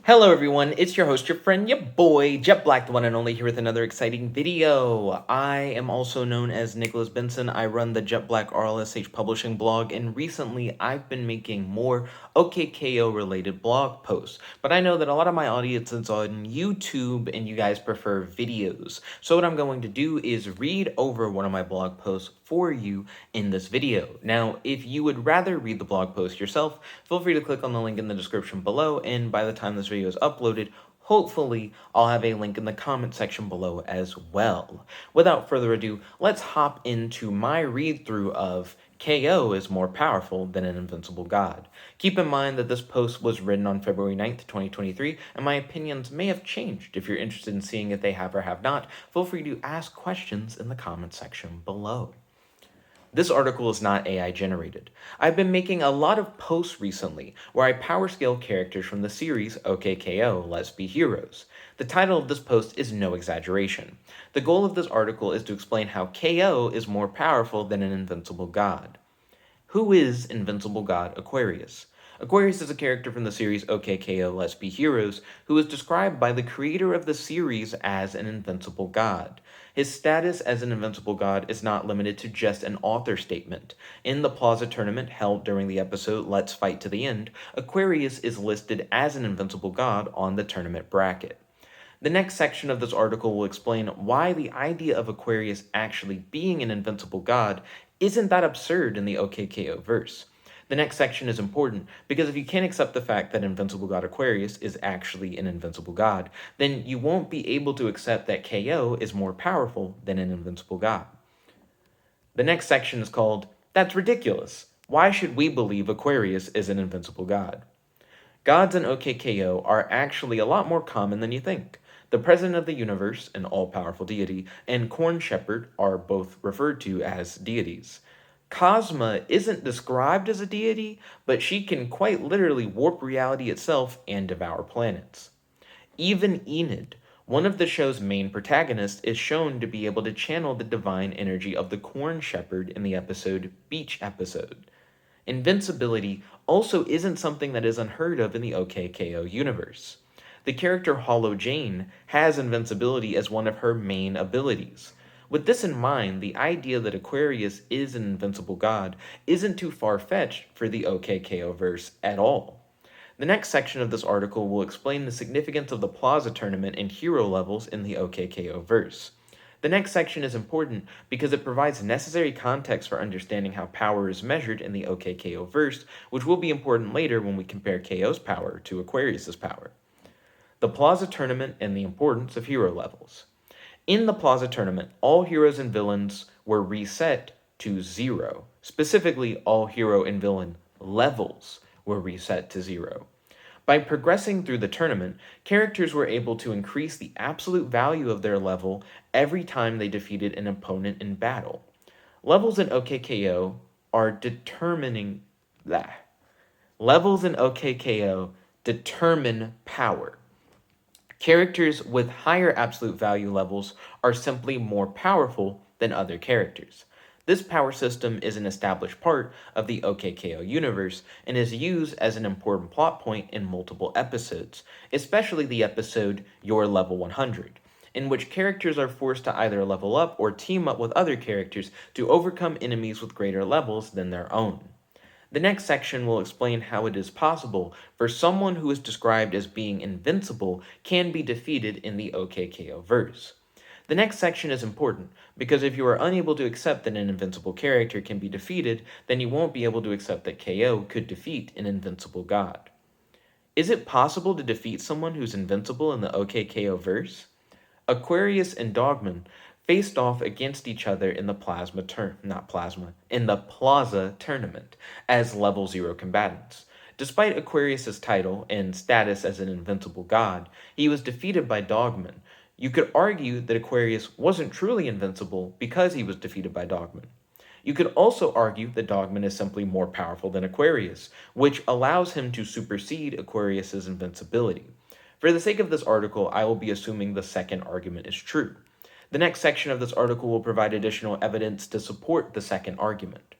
Hello everyone, it's your host, your friend, your boy, Jet Black, the one and only, here with another exciting video. I am also known as Nicholas Benson. I run the Jet Black RLSH publishing blog, and recently I've been making more OKKO related blog posts. But I know that a lot of my audience is on YouTube and you guys prefer videos. So what I'm going to do is read over one of my blog posts for you in this video. Now, if you would rather read the blog post yourself, feel free to click on the link in the description below, and by the time this video is uploaded, hopefully I'll have a link in the comment section below as well. Without further ado, let's hop into my read-through of KO is more powerful than an invincible god. Keep in mind that this post was written on February 9th, 2023, and my opinions may have changed. If you're interested in seeing if they have or have not, feel free to ask questions in the comment section below. This article is not AI generated. I've been making a lot of posts recently where I power scale characters from the series OKKO, Let's Be Heroes. The title of this post is no exaggeration. The goal of this article is to explain how KO is more powerful than an invincible god. Who is invincible god Aquarius? Aquarius is a character from the series OKKO Let's Be Heroes who is described by the creator of the series as an invincible god. His status as an invincible god is not limited to just an author statement. In the Plaza tournament held during the episode Let's Fight to the End, Aquarius is listed as an invincible god on the tournament bracket. The next section of this article will explain why the idea of Aquarius actually being an invincible god isn't that absurd in the OKKO verse. The next section is important because if you can't accept the fact that Invincible God Aquarius is actually an invincible god, then you won't be able to accept that KO is more powerful than an invincible god. The next section is called, That's Ridiculous. Why should we believe Aquarius is an invincible god? Gods in OKKO are actually a lot more common than you think. The President of the Universe, an all-powerful deity, and Corn Shepherd are both referred to as deities. Cosma isn't described as a deity, but she can quite literally warp reality itself and devour planets. Even Enid, one of the show's main protagonists, is shown to be able to channel the divine energy of the Corn Shepherd in the episode Beach Episode. Invincibility also isn't something that is unheard of in the OKKO universe. The character Hollow Jane has invincibility as one of her main abilities. With this in mind, the idea that Aquarius is an invincible god isn't too far-fetched for the OKKO verse at all. The next section of this article will explain the significance of the Plaza tournament and hero levels in the OKKO verse. The next section is important because it provides necessary context for understanding how power is measured in the OKKO verse, which will be important later when we compare KO's power to Aquarius's power. The Plaza tournament and the importance of hero levels. In the Plaza tournament, all heroes and villains were reset to 0. Specifically, all hero and villain levels were reset to 0. By progressing through the tournament, characters were able to increase the absolute value of their level every time they defeated an opponent in battle. Levels in OKKO are determining that. Levels in OKKO determine power. Characters with higher absolute value levels are simply more powerful than other characters. This power system is an established part of the OKKO universe and is used as an important plot point in multiple episodes, especially the episode Your Level 100, in which characters are forced to either level up or team up with other characters to overcome enemies with greater levels than their own. The next section will explain how it is possible for someone who is described as being invincible can be defeated in the OKKO verse. The next section is important because if you are unable to accept that an invincible character can be defeated, then you won't be able to accept that KO could defeat an invincible god. Is it possible to defeat someone who's invincible in the OKKO verse? Aquarius and Dogman faced off against each other in the Plaza tournament as level 0 combatants. Despite Aquarius's title and status as an invincible god, he was defeated by Dogman. You could argue that Aquarius wasn't truly invincible because he was defeated by Dogman. You could also argue that Dogman is simply more powerful than Aquarius, which allows him to supersede Aquarius's invincibility. For the sake of this article, I will be assuming the second argument is true. The next section of this article will provide additional evidence to support the second argument.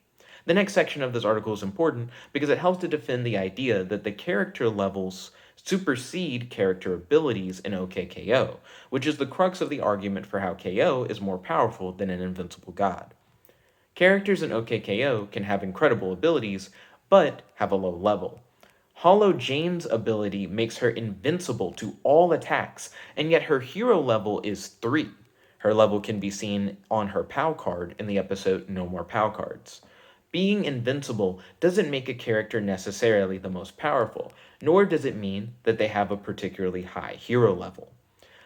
The next section of this article is important because it helps to defend the idea that the character levels supersede character abilities in OKKO, which is the crux of the argument for how KO is more powerful than an invincible god. Characters in OKKO can have incredible abilities, but have a low level. Hollow Jane's ability makes her invincible to all attacks, and yet her hero level is 3. Her level can be seen on her POW card in the episode No More POW Cards. Being invincible doesn't make a character necessarily the most powerful, nor does it mean that they have a particularly high hero level.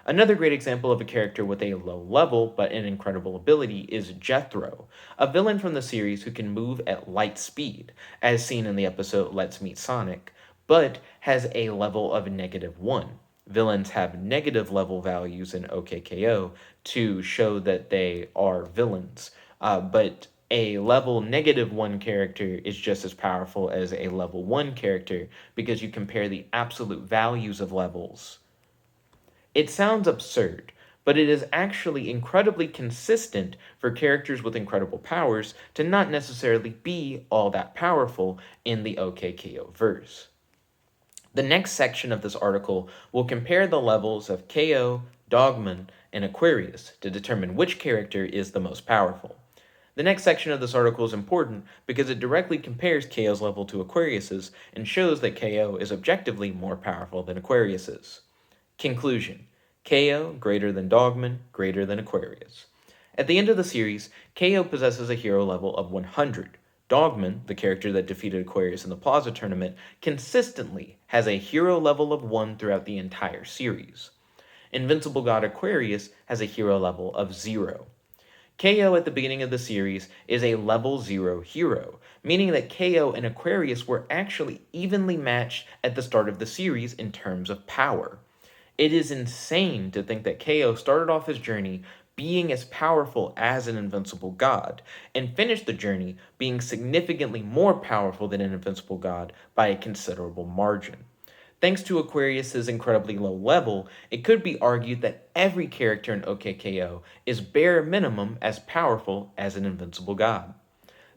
Another great example of a character with a low level but an incredible ability is Jethro, a villain from the series who can move at light speed, as seen in the episode Let's Meet Sonic, but has a level of -1. Villains have negative level values in OKKO to show that they are villains, but a level -1 character is just as powerful as a level 1 character because you compare the absolute values of levels. It sounds absurd, but it is actually incredibly consistent for characters with incredible powers to not necessarily be all that powerful in the OKKO verse. The next section of this article will compare the levels of KO, Dogman, and Aquarius to determine which character is the most powerful. The next section of this article is important because it directly compares KO's level to Aquarius's and shows that KO is objectively more powerful than Aquarius's. Conclusion: KO greater than Dogman, greater than Aquarius. At the end of the series, KO possesses a hero level of 100. Dogman, the character that defeated Aquarius in the Plaza tournament, consistently has a hero level of 1 throughout the entire series. Invincible God Aquarius has a hero level of 0. KO at the beginning of the series is a level 0 hero, meaning that KO and Aquarius were actually evenly matched at the start of the series in terms of power. It is insane to think that KO started off his journey being as powerful as an invincible god, and finished the journey being significantly more powerful than an invincible god by a considerable margin. Thanks to Aquarius's incredibly low level, it could be argued that every character in OKKO is bare minimum as powerful as an invincible god.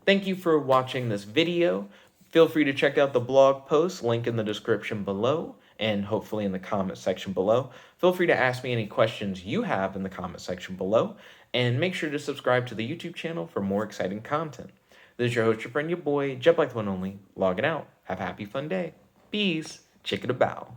Thank you for watching this video. Feel free to check out the blog post, link in the description below, and hopefully in the comment section below. Feel free to ask me any questions you have in the comment section below, and make sure to subscribe to the YouTube channel for more exciting content. This is your host, your friend, your boy, Jet Black the One Only, logging out. Have a happy, fun day. Peace. Chicken a bow.